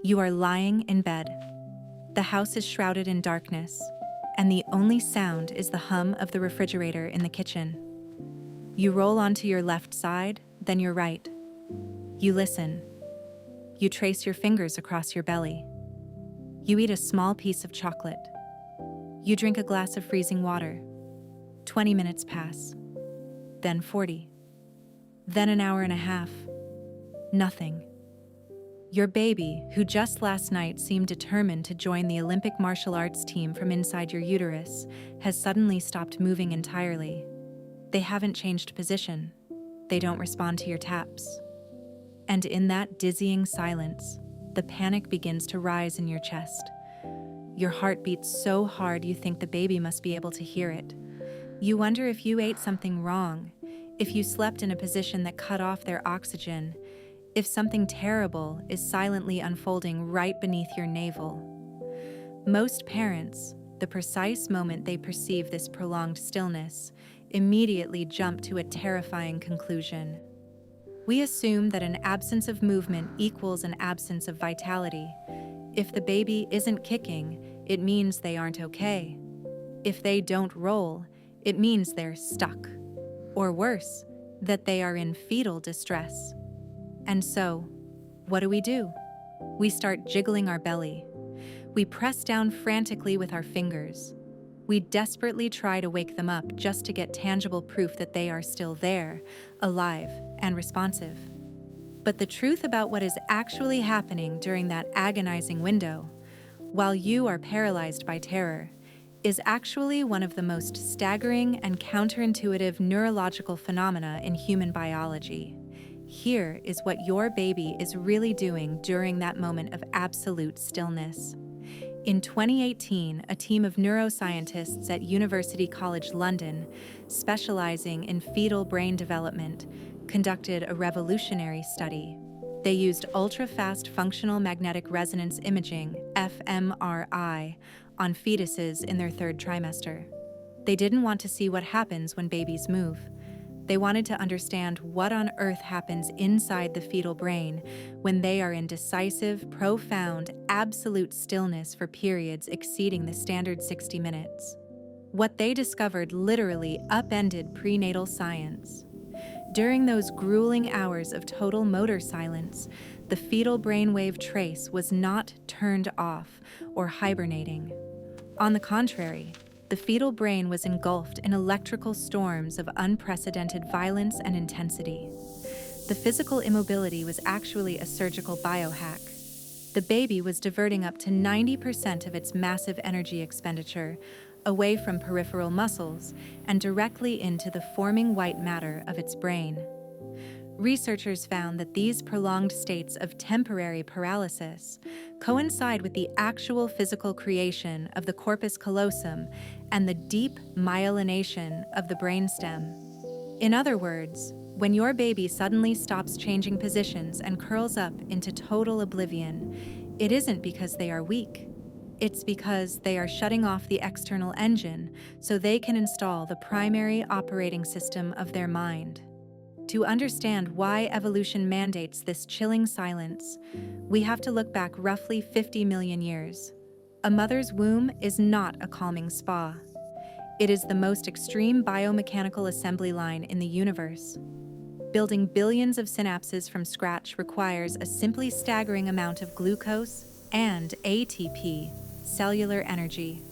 You are lying in bed. The house is shrouded in darkness, and the only sound is the hum of the refrigerator in the kitchen. You roll onto your left side, then your right. You listen. You trace your fingers across your belly. You eat a small piece of chocolate. You drink a glass of freezing water. 20 minutes pass. Then 40. Then an hour and a half. Nothing. Your baby, who just last night seemed determined to join the Olympic martial arts team from inside your uterus, has suddenly stopped moving entirely. They haven't changed position. They don't respond to your taps. And in that dizzying silence, the panic begins to rise in your chest. Your heart beats so hard you think the baby must be able to hear it. You wonder if you ate something wrong, if you slept in a position that cut off their oxygen, if something terrible is silently unfolding right beneath your navel. Most parents, the precise moment they perceive this prolonged stillness, immediately jump to a terrifying conclusion. We assume that an absence of movement equals an absence of vitality. If the baby isn't kicking, it means they aren't okay. If they don't roll, it means they're stuck. Or worse, that they are in fetal distress. And so, what do? We start jiggling our belly. We press down frantically with our fingers. We desperately try to wake them up just to get tangible proof that they are still there, alive, and responsive. But the truth about what is actually happening during that agonizing window, while you are paralyzed by terror, is actually one of the most staggering and counterintuitive neurological phenomena in human biology. Here is what your baby is really doing during that moment of absolute stillness. In 2018, a team of neuroscientists at University College London, specializing in fetal brain development, conducted a revolutionary study. They used ultra-fast functional magnetic resonance imaging, fMRI, on fetuses in their third trimester. They didn't want to see what happens when babies move. They wanted to understand what on earth happens inside the fetal brain when they are in decisive, profound, absolute stillness for periods exceeding the standard 60 minutes. What they discovered literally upended prenatal science. During those grueling hours of total motor silence, the fetal brainwave trace was not turned off or hibernating. On the contrary, the fetal brain was engulfed in electrical storms of unprecedented violence and intensity. The physical immobility was actually a surgical biohack. The baby was diverting up to 90% of its massive energy expenditure away from peripheral muscles and directly into the forming white matter of its brain. Researchers found that these prolonged states of temporary paralysis coincide with the actual physical creation of the corpus callosum and the deep myelination of the brainstem. In other words, when your baby suddenly stops changing positions and curls up into total oblivion, it isn't because they are weak. It's because they are shutting off the external engine so they can install the primary operating system of their mind. To understand why evolution mandates this chilling silence, we have to look back roughly 50 million years. A mother's womb is not a calming spa. It is the most extreme biomechanical assembly line in the universe. Building billions of synapses from scratch requires a simply staggering amount of glucose and ATP, cellular energy.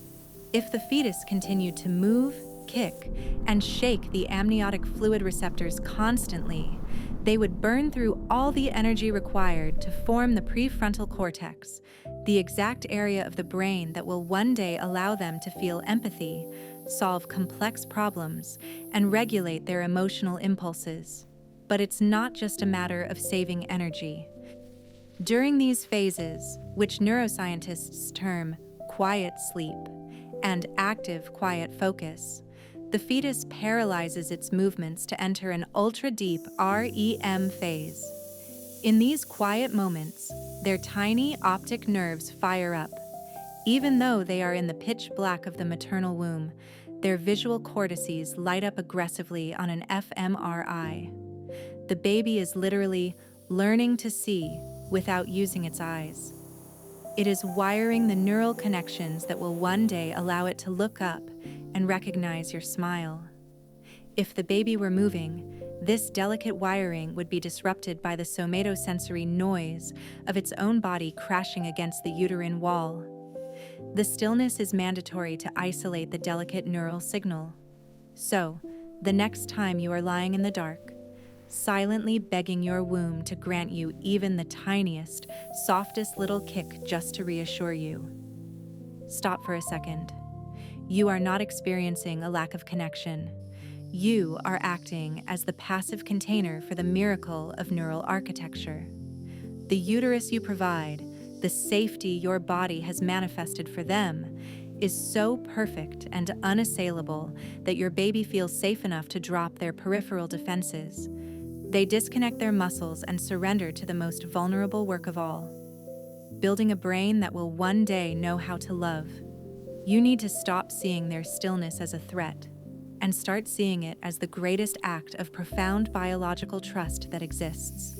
If the fetus continued to move, kick, and shake the amniotic fluid receptors constantly, they would burn through all the energy required to form the prefrontal cortex, the exact area of the brain that will one day allow them to feel empathy, solve complex problems, and regulate their emotional impulses. But it's not just a matter of saving energy. During these phases, which neuroscientists term quiet sleep and active quiet focus, the fetus paralyzes its movements to enter an ultra-deep REM phase. In these quiet moments, their tiny optic nerves fire up. Even though they are in the pitch black of the maternal womb, their visual cortices light up aggressively on an fMRI. The baby is literally learning to see without using its eyes. It is wiring the neural connections that will one day allow it to look up and recognize your smile. If the baby were moving, this delicate wiring would be disrupted by the somatosensory noise of its own body crashing against the uterine wall. The stillness is mandatory to isolate the delicate neural signal. So, the next time you are lying in the dark, silently begging your womb to grant you even the tiniest, softest little kick just to reassure you, stop for a second. You are not experiencing a lack of connection. You are acting as the passive container for the miracle of neural architecture. The uterus you provide, the safety your body has manifested for them, is so perfect and unassailable that your baby feels safe enough to drop their peripheral defenses. They disconnect their muscles and surrender to the most vulnerable work of all, building a brain that will one day know how to love. You need to stop seeing their stillness as a threat and start seeing it as the greatest act of profound biological trust that exists.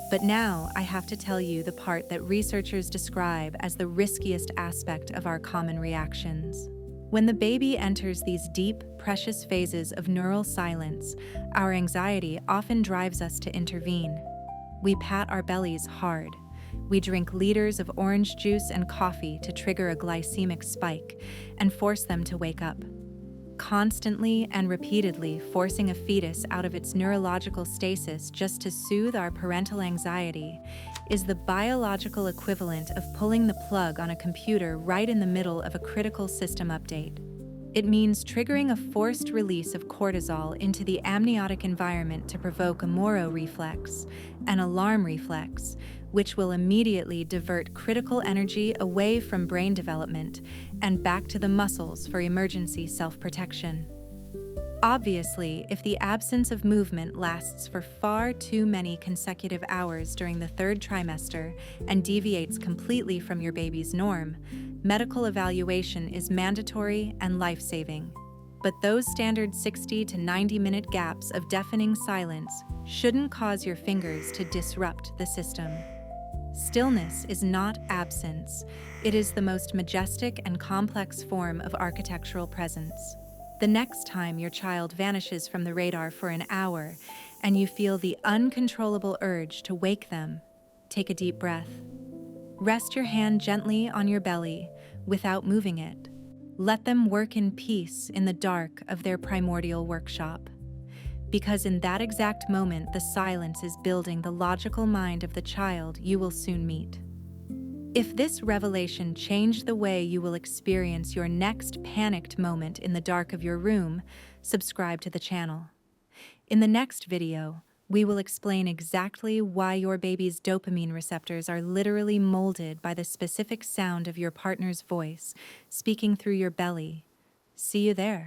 But now I have to tell you the part that researchers describe as the riskiest aspect of our common reactions. When the baby enters these deep, precious phases of neural silence, our anxiety often drives us to intervene. We pat our bellies hard. We drink liters of orange juice and coffee to trigger a glycemic spike and force them to wake up. Constantly and repeatedly forcing a fetus out of its neurological stasis just to soothe our parental anxiety is the biological equivalent of pulling the plug on a computer right in the middle of a critical system update. It means triggering a forced release of cortisol into the amniotic environment to provoke a Moro reflex, an alarm reflex, which will immediately divert critical energy away from brain development and back to the muscles for emergency self-protection. Obviously, if the absence of movement lasts for far too many consecutive hours during the third trimester and deviates completely from your baby's norm, medical evaluation is mandatory and life-saving. But those standard 60 to 90-minute gaps of deafening silence shouldn't cause your fingers to disrupt the system. Stillness is not absence. It is the most majestic and complex form of architectural presence. The next time your child vanishes from the radar for an hour and you feel the uncontrollable urge to wake them, take a deep breath. Rest your hand gently on your belly without moving it. Let them work in peace in the dark of their primordial workshop. Because in that exact moment, the silence is building the logical mind of the child you will soon meet. If this revelation changed the way you will experience your next panicked moment in the dark of your room, subscribe to the channel. In the next video, we will explain exactly why your baby's dopamine receptors are literally molded by the specific sound of your partner's voice speaking through your belly. See you there.